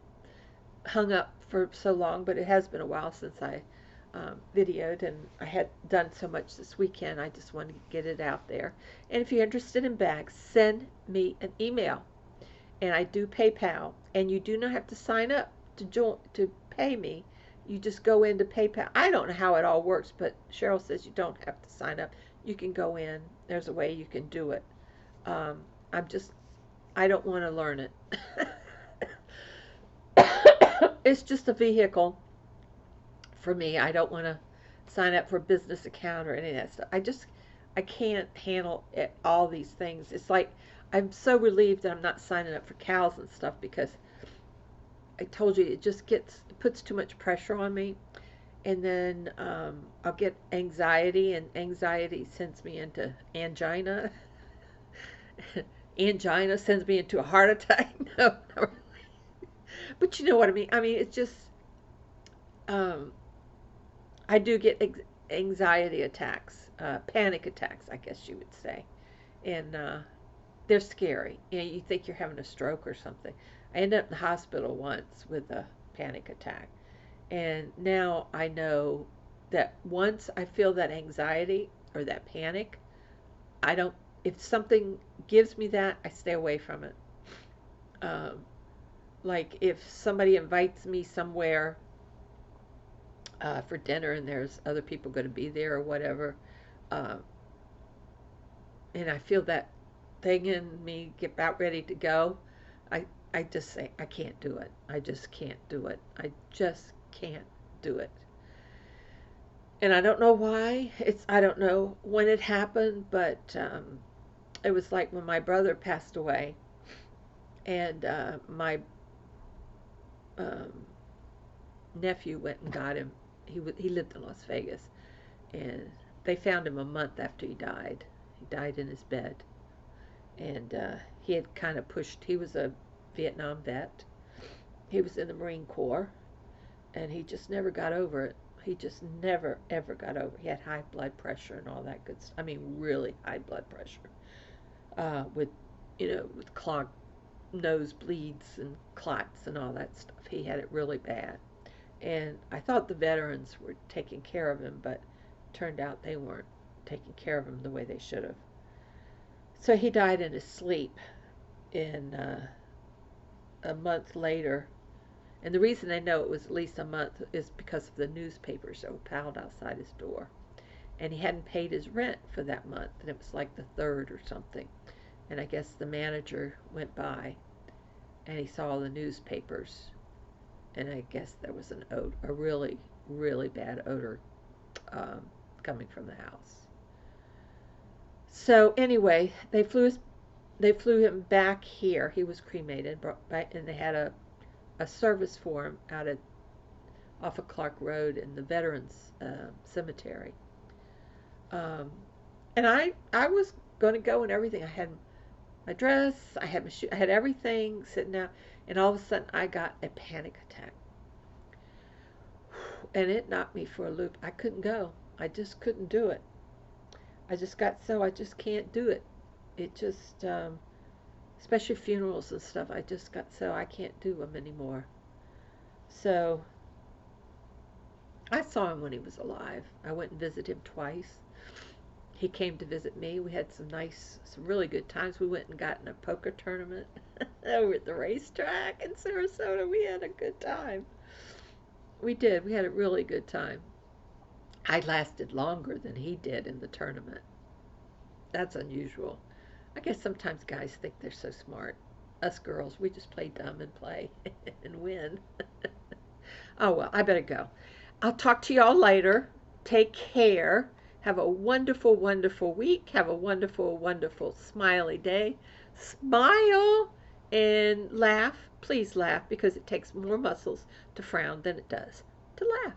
hung up for so long, but it has been a while since I videoed, and I had done so much this weekend. I just wanted to get it out there. And if you're interested in bags, send me an email. And I do PayPal, and you do not have to sign up to pay me. You just go into PayPal. I don't know how it all works, but Cheryl says you don't have to sign up. You can go in. There's a way you can do it. I don't want to learn it. It's just a vehicle for me. I don't want to sign up for a business account or any of that stuff. I can't handle all these things. It's like I'm so relieved that I'm not signing up for cows and stuff, because I told you it puts too much pressure on me, and then I'll get anxiety, and anxiety sends me into angina. Angina sends me into a heart attack. No, not really. But you know what I mean. I mean, it's just I do get anxiety attacks, panic attacks, I guess you would say, and they're scary. You know, you think you're having a stroke or something. I ended up in the hospital once with a panic attack, and now I know that once I feel that anxiety or that panic, I don't. If something gives me that, I stay away from it. Um, like if somebody invites me somewhere for dinner and there's other people going to be there or whatever, um, and I feel that thing in me get about ready to go, I I just say I can't do it. I just can't do it. I just can't do it. And I don't know why. I don't know when it happened, but it was like when my brother passed away, and my um, nephew went and got him. He lived in Las Vegas, and they found him a month after he died. He died in his bed, and he had kind of pushed. He was a Vietnam vet. He was in the Marine Corps, and he just never got over it. He just never ever got over it. He had high blood pressure and all that good stuff. I mean, really high blood pressure, with with clogged nosebleeds and clots and all that stuff. He had it really bad. And I thought the veterans were taking care of him, but turned out they weren't taking care of him the way they should have. So he died in his sleep in a month later. And the reason I know it was at least a month is because of the newspapers that were piled outside his door. And he hadn't paid his rent for that month, and it was like the third or something. And I guess the manager went by and he saw the newspapers, and I guess there was a really, really bad odor um, coming from the house. So anyway, they flew him back here. He was cremated, brought back, and they had a service for him off of Clark Road in the Veterans Cemetery. Um, and I was going to go and everything. I had my dress, I had my shoe, I had everything sitting out, and all of a sudden I got a panic attack, and it knocked me for a loop. I couldn't go. I just couldn't do it. I just can't do it. It just, especially funerals and stuff, I just got so I can't do them anymore. So I saw him when he was alive. I went and visited him twice. He came to visit me. We had some really good times. We went and got in a poker tournament over at the racetrack in Sarasota. We had a good time. We did. We had a really good time. I lasted longer than he did in the tournament. That's unusual. I guess sometimes guys think they're so smart. Us girls, we just play dumb and play and win. Oh, well, I better go. I'll talk to y'all later. Take care. Have a wonderful, wonderful week. Have a wonderful, wonderful, smiley day. Smile and laugh. Please laugh because it takes more muscles to frown than it does to laugh.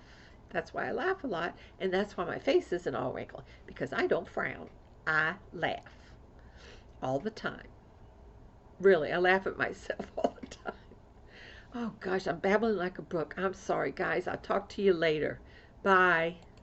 That's why I laugh a lot, and that's why my face isn't all wrinkled because I don't frown. I laugh all the time. Really, I laugh at myself all the time. Oh gosh, I'm babbling like a brook. I'm sorry, guys. I'll talk to you later. Bye.